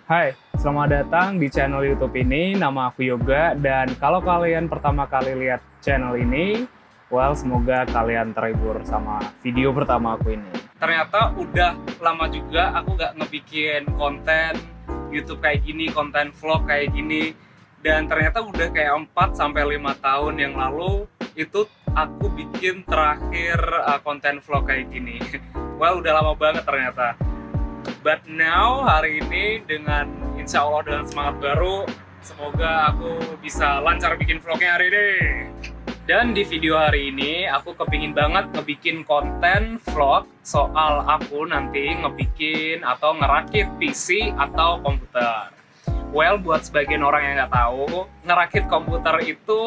Hai, selamat datang di channel YouTube ini. Nama aku Yoga, dan kalau kalian pertama kali lihat channel ini, semoga kalian terhibur sama video pertama aku ini. Ternyata udah lama juga aku nggak ngebikin konten YouTube kayak gini, konten vlog kayak gini. Dan ternyata udah kayak 4-5 tahun yang lalu itu aku bikin terakhir konten vlog kayak gini. Udah lama banget ternyata. But now, hari ini dengan insya Allah dengan semangat baru, semoga aku bisa lancar bikin vlognya hari ini. Dan di video hari ini, aku kepingin banget ngebikin konten vlog soal aku nanti ngebikin atau ngerakit PC atau komputer. Buat sebagian orang yang nggak tahu, ngerakit komputer itu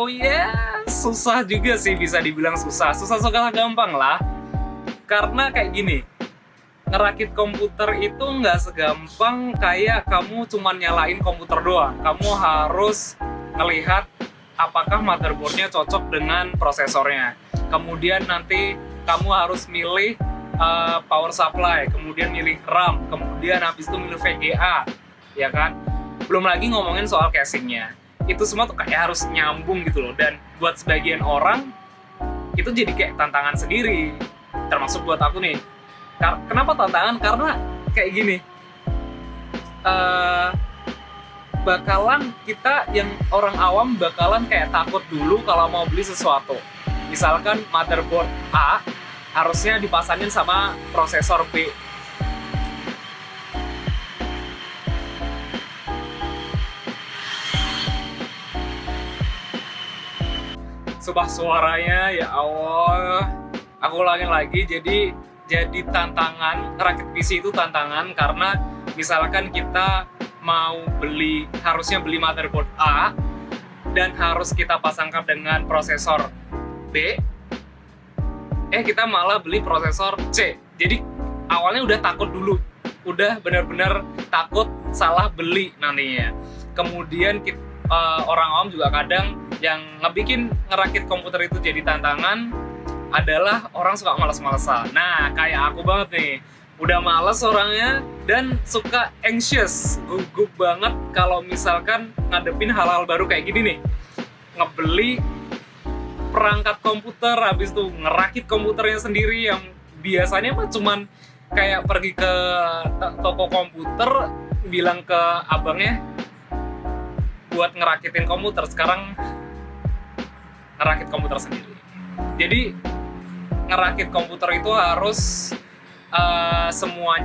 susah juga sih, bisa dibilang susah. Susah-susah gampang lah. Karena kayak gini, ngerakit komputer itu nggak segampang kayak kamu cuma nyalain komputer doang. Kamu harus ngelihat apakah motherboardnya cocok dengan prosesornya. Kemudian nanti kamu harus milih power supply, kemudian milih RAM, kemudian habis itu milih VGA, ya kan? Belum lagi ngomongin soal casingnya. Itu semua tuh kayak harus nyambung gitu loh. Dan buat sebagian orang itu jadi kayak tantangan sendiri. Termasuk buat aku nih. Kenapa tantangan? Karena kayak gini, bakalan kita yang orang awam bakalan kayak takut dulu kalau mau beli sesuatu. Misalkan motherboard A harusnya dipasangin sama prosesor B. Subah suaranya, ya Allah. Aku ulangin lagi, jadi tantangan, ngerakit PC itu tantangan karena misalkan kita mau harusnya beli motherboard A dan harus kita pasangkan dengan prosesor B, kita malah beli prosesor C. Jadi awalnya udah takut dulu, udah bener-bener takut salah beli nantinya. Kemudian orang awam juga kadang yang ngerakit komputer itu jadi tantangan adalah orang suka males-malesan. Nah, kayak aku banget nih, udah males orangnya dan suka anxious, gugup banget kalau misalkan ngadepin hal-hal baru kayak gini nih. Ngebeli perangkat komputer, habis itu ngerakit komputernya sendiri yang biasanya mah cuman kayak pergi ke toko komputer, bilang ke abangnya buat ngerakitin komputer. Sekarang ngerakit komputer sendiri. Jadi ngerakit komputer itu harus semua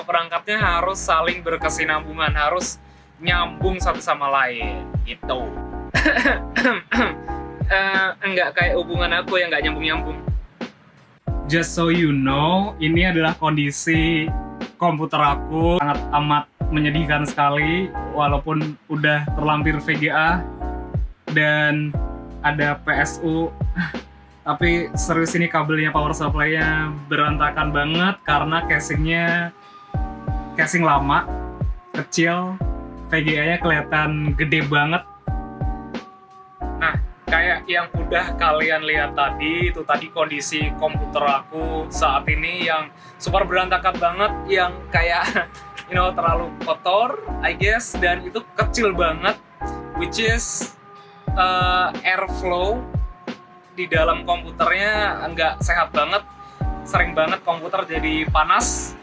perangkatnya harus saling berkesinambungan, harus nyambung satu sama lain gitu. Enggak kayak hubungan aku yang nggak nyambung-nyambung. Just so you know, ini adalah kondisi komputer aku, sangat amat menyedihkan sekali walaupun udah terlampir VGA dan ada PSU. Tapi serius, ini kabelnya power supply-nya berantakan banget karena casing lama, kecil, VGA-nya kelihatan gede banget. Nah, kayak yang udah kalian lihat tadi, itu tadi kondisi komputer aku saat ini yang super berantakan banget, yang kayak terlalu kotor, I guess, dan itu kecil banget, which is airflow di dalam komputernya nggak sehat banget, sering banget komputer jadi panas,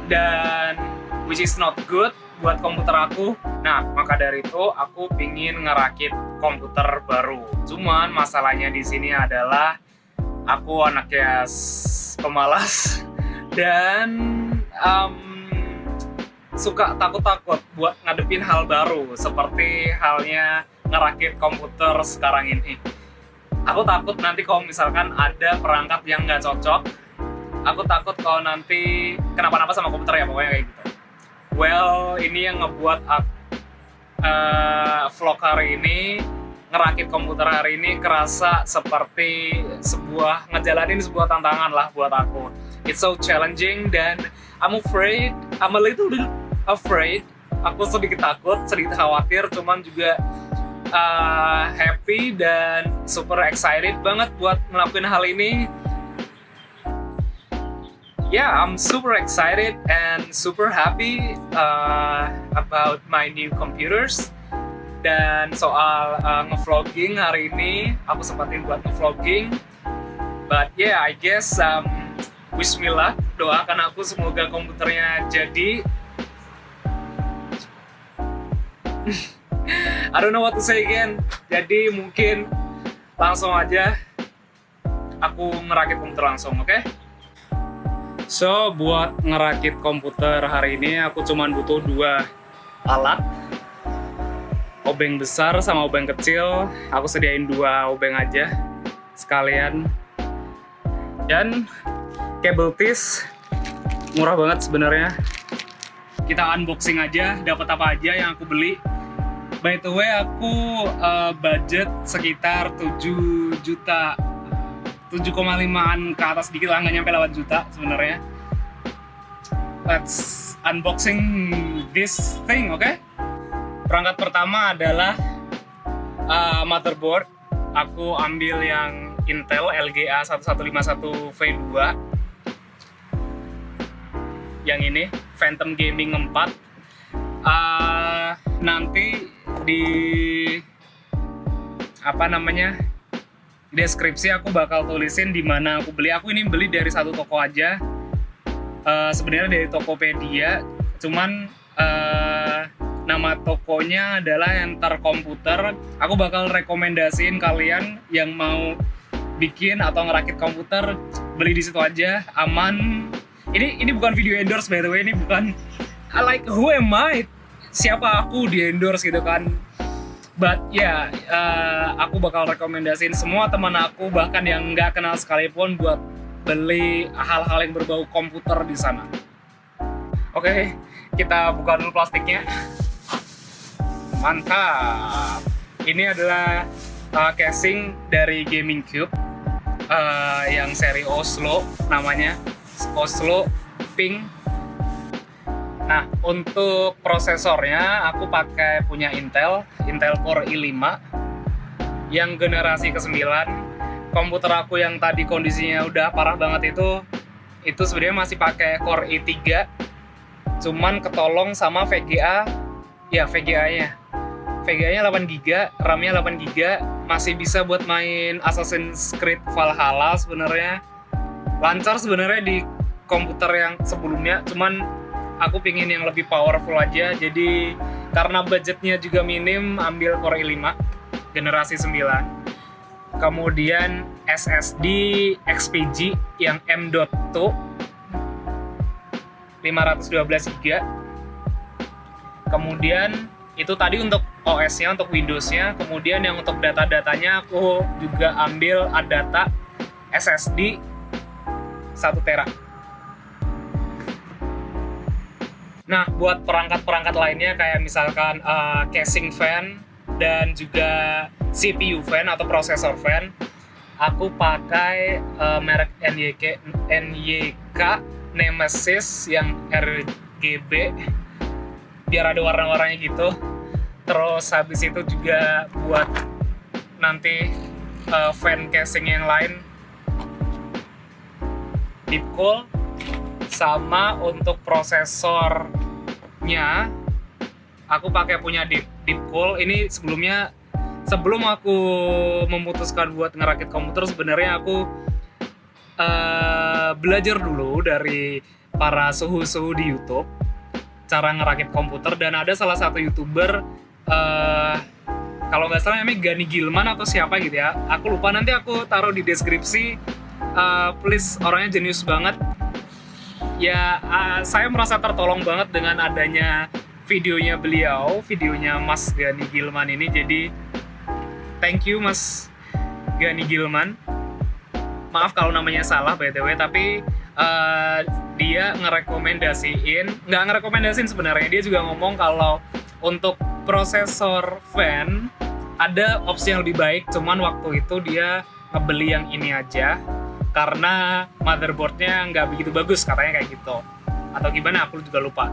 dan which is not good buat komputer aku. Nah, maka dari itu aku pingin ngerakit komputer baru. Cuman masalahnya di sini adalah aku anaknya pemalas dan suka takut-takut buat ngadepin hal baru, seperti halnya ngerakit komputer sekarang ini. Aku takut nanti kalau misalkan ada perangkat yang nggak cocok. Aku takut kalau nanti kenapa-napa sama komputer, ya pokoknya kayak gitu. Ini yang ngebuat vlog hari ini, ngerakit komputer hari ini kerasa seperti ngejalanin sebuah tantangan lah buat aku. It's so challenging dan I'm a little bit afraid. Aku sedikit takut, sedikit khawatir, cuman juga happy dan super excited banget buat ngelakuin hal ini. yeah, I'm super excited and super happy about my new computers. Dan soal ngevlogging hari ini, aku sempatin buat ngevlogging. But yeah, I guess wish me luck, doakan aku semoga komputernya jadi. I don't know what to say again. Jadi mungkin langsung aja aku ngerakit komputer langsung, oke? So, buat ngerakit komputer hari ini aku cuman butuh 2 alat. Obeng besar sama obeng kecil. Aku sediain 2 obeng aja sekalian. Dan kabel tis murah banget sebenarnya. Kita unboxing aja, dapat apa aja yang aku beli. By the way, aku budget sekitar 7 juta, 7,5an ke atas dikit lah, nggak nyampe 8 juta sebenarnya. Let's unboxing this thing, oke? Perangkat pertama adalah motherboard. Aku ambil yang Intel LGA 1151 V2. Yang ini, Phantom Gaming 4. Nanti di deskripsi aku bakal tulisin di mana aku beli. Aku ini beli dari satu toko aja. Sebenarnya dari Tokopedia, cuman nama tokonya adalah Enter Komputer. Aku bakal rekomendasiin kalian yang mau bikin atau ngerakit komputer, beli di situ aja, aman. Ini bukan video endorse by the way, ini bukan who am I? Siapa aku di endorse gitu kan. But yeah, aku bakal rekomendasiin semua teman aku, bahkan yang nggak kenal sekalipun, buat beli hal-hal yang berbau komputer di sana. Oke, kita buka dulu plastiknya. Mantap. Ini adalah casing dari Gaming Cube yang seri Oslo namanya, Oslo Pink. Nah, untuk prosesornya aku pakai punya Intel Core i5 yang generasi ke-9. Komputer aku yang tadi kondisinya udah parah banget itu sebenarnya masih pakai Core i3. Cuman ketolong sama VGA. Ya, VGA-nya 8GB, RAM-nya 8GB, masih bisa buat main Assassin's Creed Valhalla sebenarnya. Lancar sebenarnya di komputer yang sebelumnya, cuman aku pingin yang lebih powerful aja. Jadi karena budgetnya juga minim, ambil Core i5 generasi 9. Kemudian SSD XPG yang M.2 512GB. Kemudian itu tadi untuk OS-nya, untuk Windows-nya. Kemudian yang untuk data-datanya aku juga ambil ADATA SSD 1 TB. Nah, buat perangkat-perangkat lainnya kayak misalkan casing fan dan juga CPU fan atau prosesor fan, aku pakai merek NYK Nemesis yang RGB biar ada warna-warnanya gitu. Terus habis itu juga buat nanti fan casing yang lain Deepcool. Sama untuk prosesornya aku pakai punya Deepcool. Ini sebelum aku memutuskan buat ngerakit komputer, sebenarnya aku belajar dulu dari para suhu-suhu di YouTube cara ngerakit komputer, dan ada salah satu YouTuber kalau nggak salah namanya Gani Gilman atau siapa gitu ya, aku lupa, nanti aku taruh di deskripsi. Please, orangnya jenius banget ya. Saya merasa tertolong banget dengan adanya videonya beliau, videonya Mas Gani Gilman ini. Jadi thank you Mas Gani Gilman, maaf kalau namanya salah by the way, tapi dia nggak ngerekomendasiin sebenarnya, dia juga ngomong kalau untuk prosesor fan ada opsi yang lebih baik, cuman waktu itu dia ngebeli yang ini aja karena motherboardnya nggak begitu bagus katanya, kayak gitu atau gimana aku juga lupa.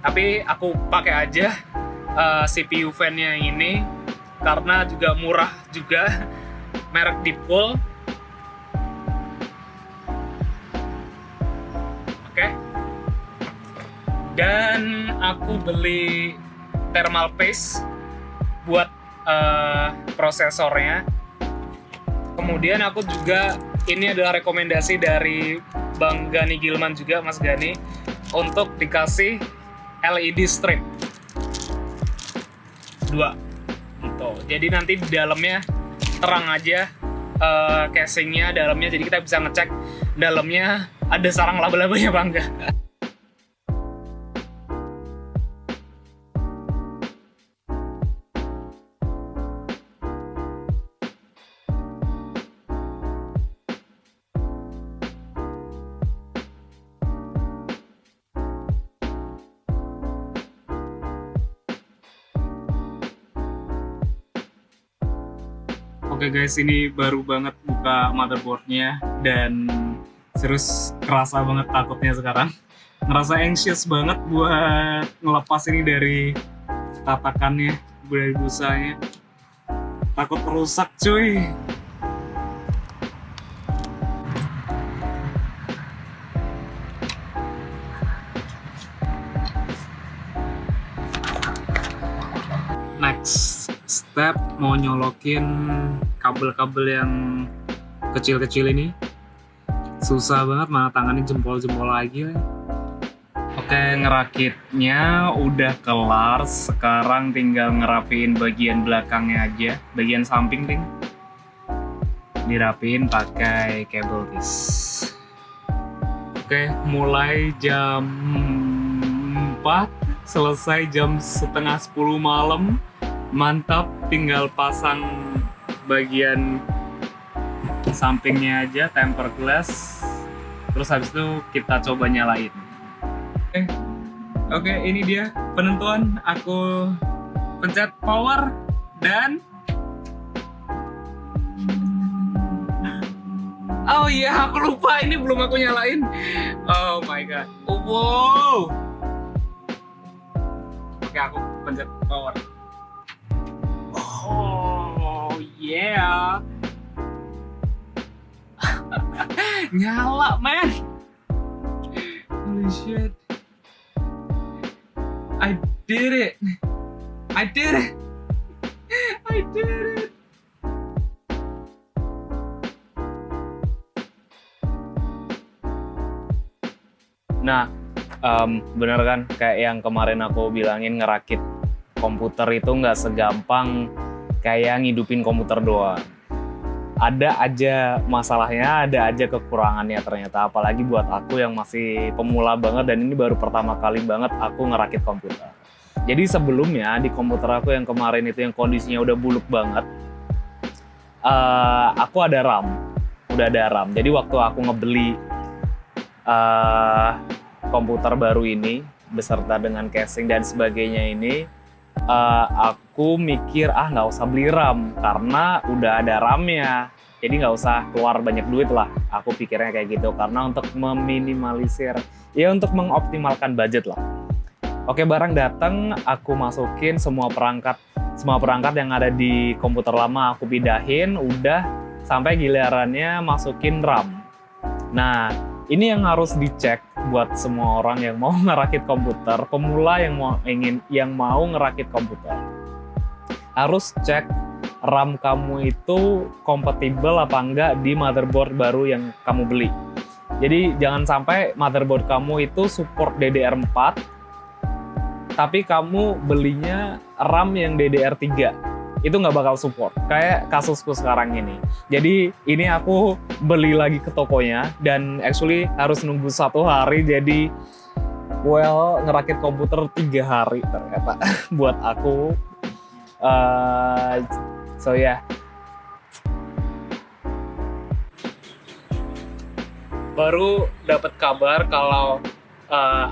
Tapi aku pakai aja CPU fan-nya yang ini karena juga murah juga, merek Deepcool. Dan aku beli thermal paste buat prosesornya. Kemudian aku juga, ini adalah rekomendasi dari Bang Gani Gilman juga, Mas Gani, untuk dikasih LED strip 2 gitu. Jadi nanti di dalamnya terang aja, casingnya dalamnya, jadi kita bisa ngecek dalamnya ada sarang laba-labanya apa enggak. Oke guys, ini baru banget buka motherboardnya dan serius kerasa banget takutnya sekarang. Ngerasa anxious banget buat ngelepas ini dari tatakannya, dari busanya. Takut rusak cuy. Next step, mau nyolokin kabel-kabel yang kecil-kecil ini. Susah banget, mana tangannya jempol-jempol lagi. Oke, ngerakitnya udah kelar. Sekarang tinggal ngerapiin bagian belakangnya aja, bagian samping ting. Dirapiin pakai cable case. Oke, mulai jam 4, selesai jam setengah 10 malam. Mantap, tinggal pasang bagian sampingnya aja, tempered glass. Terus habis itu kita coba nyalain. Oke, ini dia penentuan. Aku pencet power dan oh iya, aku lupa, ini belum aku nyalain. Oh my god. Oh, wow. Oke, aku pencet power. Oh yeah. Nyala, man. Holy shit. I did it. I did it. I did it. Nah, bener kan kayak yang kemarin aku bilangin, ngerakit komputer itu nggak segampang kayak ngidupin komputer doang. Ada aja masalahnya, ada aja kekurangannya ternyata. Apalagi buat aku yang masih pemula banget dan ini baru pertama kali banget aku ngerakit komputer. Jadi sebelumnya di komputer aku yang kemarin itu yang kondisinya udah buluk banget, aku ada RAM, udah ada RAM. Jadi waktu aku ngebeli komputer baru ini beserta dengan casing dan sebagainya ini, aku mikir nggak usah beli RAM karena udah ada RAM-nya, jadi nggak usah keluar banyak duit lah. Aku pikirnya kayak gitu karena untuk meminimalisir, ya untuk mengoptimalkan budget lah. Oke, barang datang, aku masukin semua perangkat yang ada di komputer lama aku pindahin, udah sampai gilirannya masukin RAM. Nah, ini yang harus dicek buat semua orang yang mau ngerakit komputer, pemula yang mau ngerakit komputer. Harus cek RAM kamu itu kompatibel apa enggak di motherboard baru yang kamu beli. Jadi jangan sampai motherboard kamu itu support DDR4, tapi kamu belinya RAM yang DDR3. Itu nggak bakal support, kayak kasusku sekarang ini. Jadi ini aku beli lagi ke tokonya dan actually harus nunggu 1 hari, jadi ngerakit komputer 3 hari ternyata buat aku. So yeah. Baru dapat kabar kalau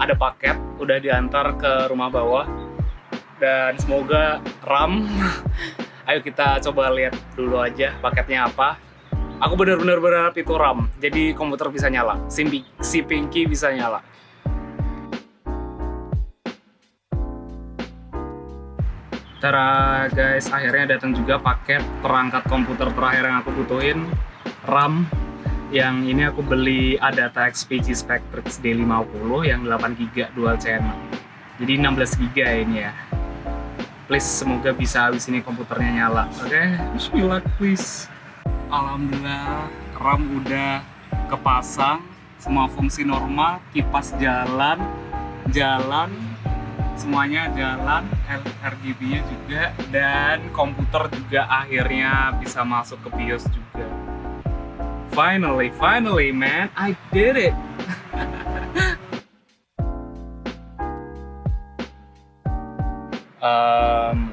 ada paket udah diantar ke rumah bawah dan semoga RAM. Ayo kita coba lihat dulu aja paketnya apa. Aku benar-benar berharap itu RAM, jadi komputer bisa nyala, si Pinky bisa nyala. Tara guys, akhirnya datang juga paket perangkat komputer terakhir yang aku butuhin, RAM. Yang ini aku beli Adata XPG Spectrix D50 yang 8GB dual channel. Jadi 16GB ini ya. Please semoga bisa habis ini komputernya nyala. Oke, bismillah please. Alhamdulillah RAM udah kepasang, semua fungsi normal, kipas jalan, semuanya jalan, RGB-nya juga, dan komputer juga akhirnya bisa masuk ke BIOS juga. Finally man, I did it.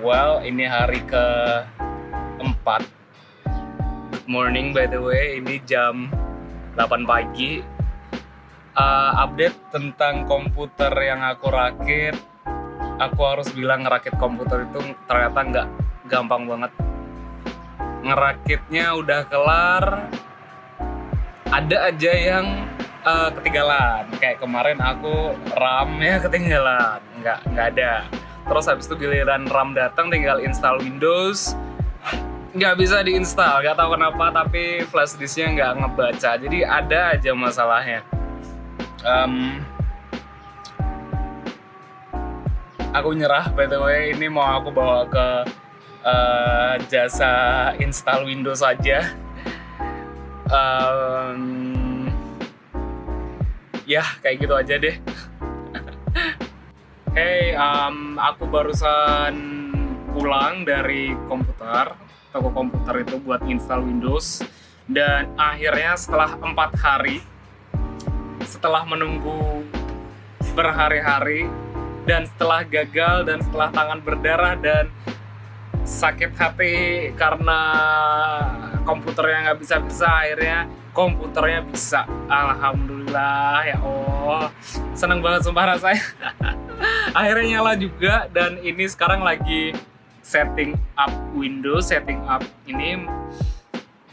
Well, ini hari ke-4. Good morning by the way, ini jam 8 pagi. Update tentang komputer yang aku rakit. Aku harus bilang ngerakit komputer itu ternyata nggak gampang banget. Ngerakitnya udah kelar, ada aja yang ketinggalan. Kayak kemarin aku RAM-nya ketinggalan, nggak ada. Terus habis itu giliran RAM datang tinggal install Windows, nggak bisa diinstal, nggak tahu kenapa, tapi flash disknya nggak ngebaca. Jadi ada aja masalahnya. Aku nyerah by the way, ini mau aku bawa ke jasa install Windows aja. Ya kayak gitu aja deh. Hey, aku barusan pulang dari toko komputer itu buat install Windows, dan akhirnya setelah 4 hari, setelah menunggu berhari-hari, dan setelah gagal, dan setelah tangan berdarah, dan sakit hati karena komputernya nggak bisa, akhirnya komputernya bisa. Alhamdulillah ya Allah, seneng banget sumpah rasanya. Akhirnya nyala juga, dan ini sekarang lagi setting up Windows, setting up ini,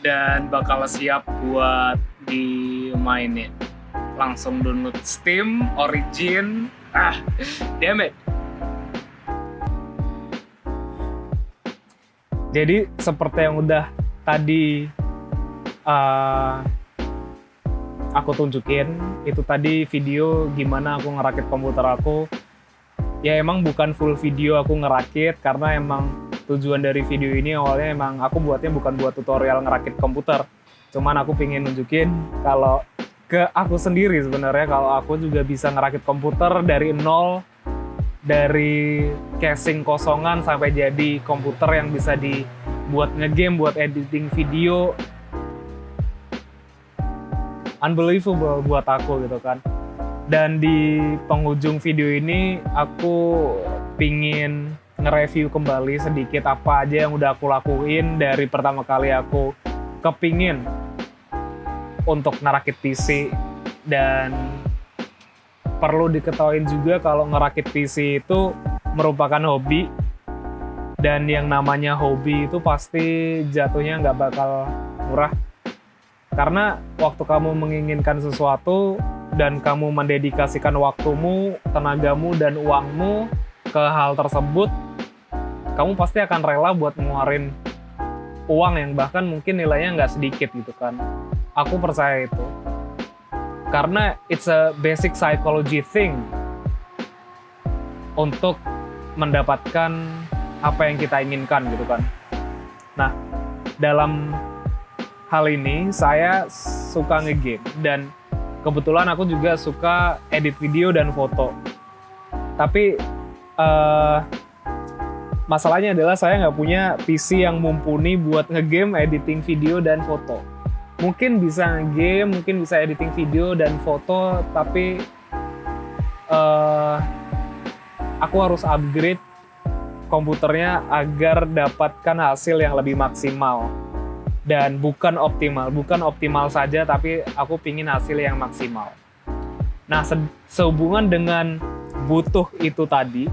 dan bakal siap buat dimainin. Langsung download Steam, Origin, damn it. Jadi seperti yang udah tadi aku tunjukin, itu tadi video gimana aku ngerakit komputer aku. Ya emang bukan full video aku ngerakit, karena emang tujuan dari video ini awalnya emang aku buatnya bukan buat tutorial ngerakit komputer. Cuman aku pengen nunjukin kalau ke aku sendiri sebenarnya, kalau aku juga bisa ngerakit komputer dari nol, dari casing kosongan sampai jadi komputer yang bisa dibuat ngegame, buat editing video. Unbelievable buat aku gitu kan. Dan di penghujung video ini aku pingin nge-review kembali sedikit apa aja yang udah aku lakuin dari pertama kali aku kepingin untuk ngerakit PC. Dan perlu diketahui juga kalau ngerakit PC itu merupakan hobi, dan yang namanya hobi itu pasti jatuhnya nggak bakal murah. Karena waktu kamu menginginkan sesuatu dan kamu mendedikasikan waktumu, tenagamu, dan uangmu ke hal tersebut, kamu pasti akan rela buat ngeluarin uang yang bahkan mungkin nilainya nggak sedikit gitu kan. Aku percaya itu. Karena it's a basic psychology thing untuk mendapatkan apa yang kita inginkan gitu kan. Nah, dalam hal ini saya suka nge-game, dan kebetulan aku juga suka edit video dan foto. Tapi masalahnya adalah saya nggak punya PC yang mumpuni buat nge-game, editing video dan foto. Mungkin bisa nge-game, mungkin bisa editing video dan foto, tapi aku harus upgrade komputernya agar dapatkan hasil yang lebih maksimal. Dan bukan optimal saja, tapi aku pingin hasil yang maksimal. Nah, sehubungan dengan butuh itu tadi,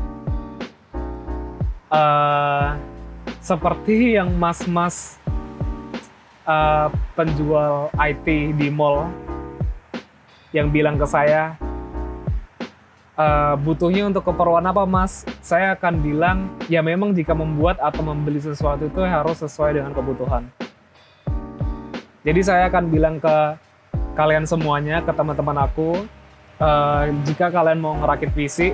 seperti yang mas-mas penjual IT di mall yang bilang ke saya, butuhnya untuk keperluan apa mas? Saya akan bilang, ya memang jika membuat atau membeli sesuatu itu harus sesuai dengan kebutuhan. Jadi saya akan bilang ke kalian semuanya, ke teman-teman aku, jika kalian mau ngerakit PC,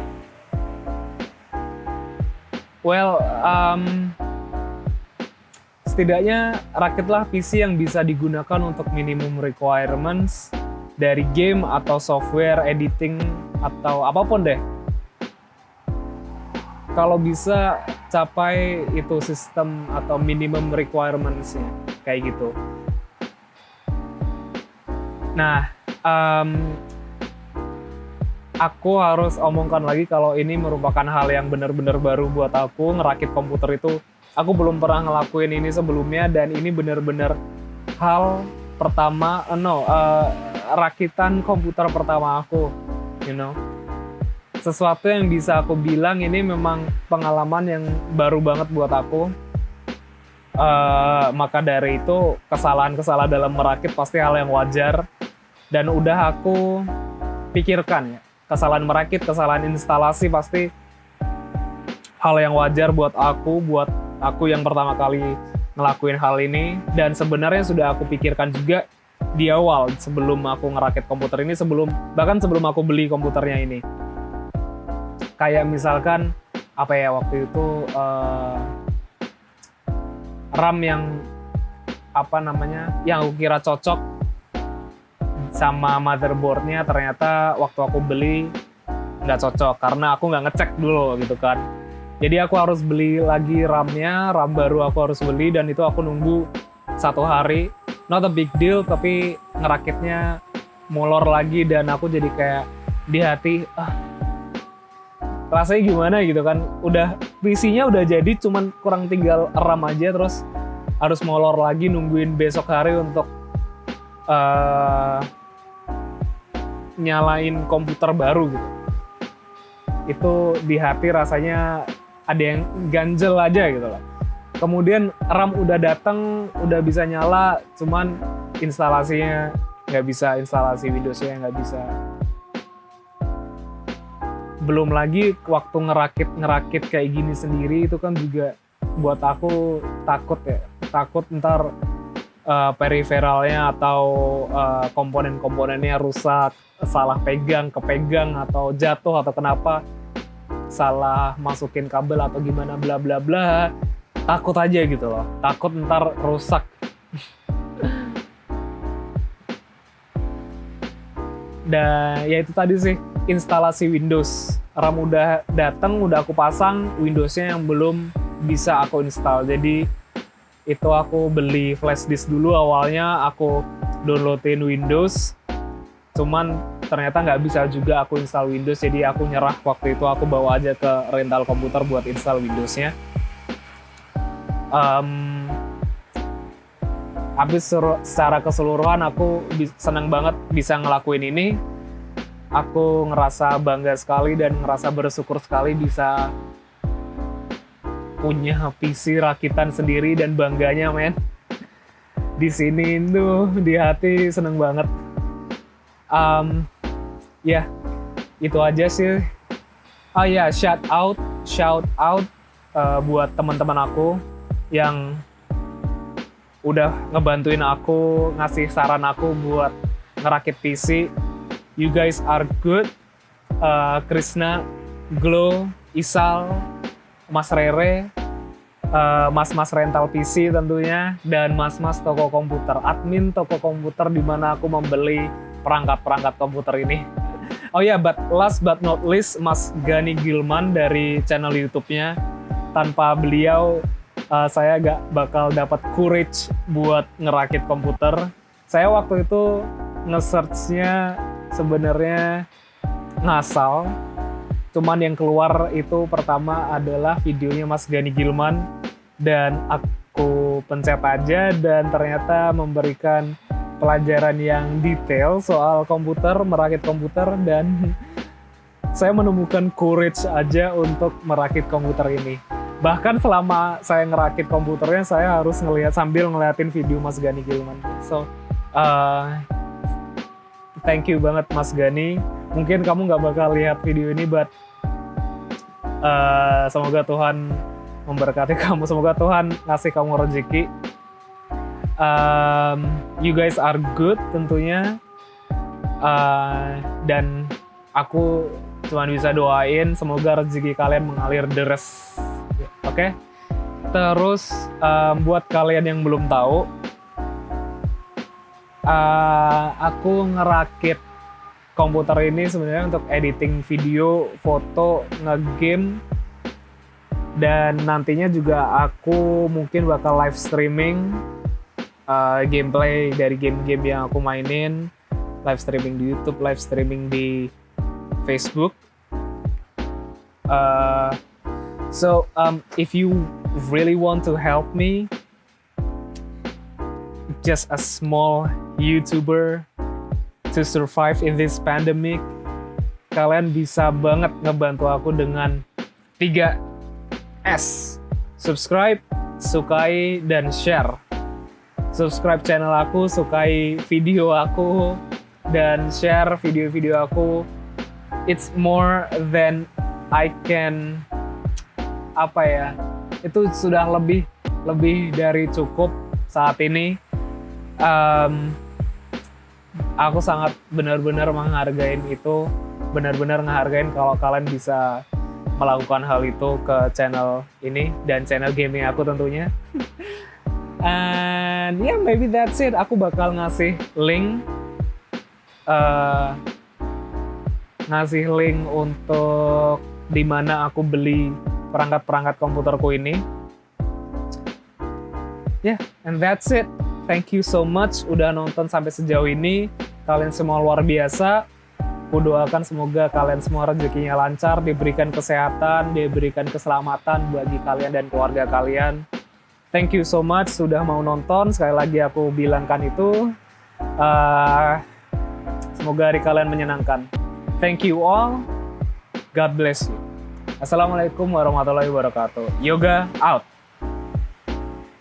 setidaknya rakitlah PC yang bisa digunakan untuk minimum requirements dari game atau software editing atau apapun deh. Kalau bisa capai itu sistem atau minimum requirements-nya, kayak gitu. Nah, aku harus omongkan lagi kalau ini merupakan hal yang benar-benar baru buat aku. Ngerakit komputer itu, aku belum pernah ngelakuin ini sebelumnya, dan ini benar-benar hal pertama, rakitan komputer pertama aku, sesuatu yang bisa aku bilang ini memang pengalaman yang baru banget buat aku. Maka dari itu kesalahan-kesalahan dalam merakit pasti hal yang wajar, dan udah aku pikirkan ya, kesalahan merakit, kesalahan instalasi pasti hal yang wajar buat aku yang pertama kali ngelakuin hal ini. Dan sebenarnya sudah aku pikirkan juga di awal sebelum aku ngerakit komputer ini, bahkan sebelum aku beli komputernya ini. Kayak misalkan waktu itu RAM yang aku kira cocok sama motherboardnya, ternyata waktu aku beli nggak cocok karena aku nggak ngecek dulu gitu kan. Jadi aku harus beli lagi RAM baru aku harus beli, dan itu aku nunggu 1 hari. Not a big deal, tapi ngerakitnya molor lagi, dan aku jadi kayak di hati, rasanya gimana gitu kan. Udah PC-nya udah jadi, cuman kurang tinggal RAM aja, terus harus molor lagi nungguin besok hari untuk nyalain komputer baru gitu. Itu di hati rasanya ada yang ganjel aja gitu loh. Kemudian RAM udah datang, udah bisa nyala, cuman instalasinya nggak bisa, instalasi Windows-nya nggak bisa. Belum lagi waktu ngerakit kayak gini sendiri, itu kan juga buat aku takut ntar periferalnya atau komponen-komponennya rusak, salah kepegang atau jatuh, atau kenapa salah masukin kabel atau gimana bla bla bla. Takut aja gitu loh, takut ntar rusak. Dan ya itu tadi sih, instalasi Windows. RAM udah datang, udah aku pasang, Windows-nya yang belum bisa aku install. Jadi itu aku beli flash disk dulu awalnya, aku downloadin Windows, cuman ternyata nggak bisa juga aku install Windows, jadi aku nyerah. Waktu itu aku bawa aja ke rental komputer buat install Windows-nya. Habis secara keseluruhan aku senang banget bisa ngelakuin ini. Aku ngerasa bangga sekali dan ngerasa bersyukur sekali bisa punya PC rakitan sendiri, dan bangganya men. Di sini tuh di hati seneng banget. Ya, itu aja sih. Oh ya, shout out buat teman-teman aku yang udah ngebantuin aku, ngasih saran aku buat ngerakit PC. You guys are good. Krishna, Glow, Isal, Mas Rere, mas-mas rental PC tentunya, dan mas-mas toko komputer, admin toko komputer di mana aku membeli perangkat-perangkat komputer ini. Oh ya, last but not least, Mas Gani Gilman dari channel YouTube-nya. Tanpa beliau, saya gak bakal dapat courage buat ngerakit komputer. Saya waktu itu nge-search-nya sebenarnya ngasal, cuman yang keluar itu pertama adalah videonya Mas Gani Gilman, dan aku pencet aja, dan ternyata memberikan pelajaran yang detail soal komputer, merakit komputer, dan saya menemukan courage aja untuk merakit komputer ini. Bahkan selama saya ngerakit komputernya, saya harus sambil ngeliatin video Mas Gani Gilman. So, thank you banget Mas Gani. Mungkin kamu nggak bakal lihat video ini, but semoga Tuhan memberkati kamu, semoga Tuhan ngasih kamu rezeki. You guys are good tentunya. Dan aku cuma bisa doain semoga rezeki kalian mengalir deres. Oke? Terus buat kalian yang belum tahu, aku ngerakit komputer ini sebenarnya untuk editing video, foto, nge-game, dan nantinya juga aku mungkin bakal live streaming gameplay dari game-game yang aku mainin, live streaming di YouTube, live streaming di Facebook. So if you really want to help me, just a small YouTuber to survive in this pandemic, kalian bisa banget ngebantu aku dengan 3S. Subscribe, sukai, dan share. Subscribe channel aku, sukai video aku, dan share video-video aku. It's more than I can, itu sudah lebih dari cukup saat ini. Aku sangat benar-benar menghargain itu, benar-benar ngehargain kalau kalian bisa melakukan hal itu ke channel ini dan channel gaming aku tentunya. And yeah, maybe that's it. Aku bakal ngasih link untuk dimana aku beli perangkat-perangkat komputerku ini. Yeah, and that's it. Thank you so much udah nonton sampai sejauh ini. Kalian semua luar biasa. Aku doakan semoga kalian semua rezekinya lancar, diberikan kesehatan, diberikan keselamatan bagi kalian dan keluarga kalian. Thank you so much sudah mau nonton. Sekali lagi aku bilangkan itu. Semoga hari kalian menyenangkan. Thank you all. God bless you. Assalamualaikum warahmatullahi wabarakatuh. Yoga out.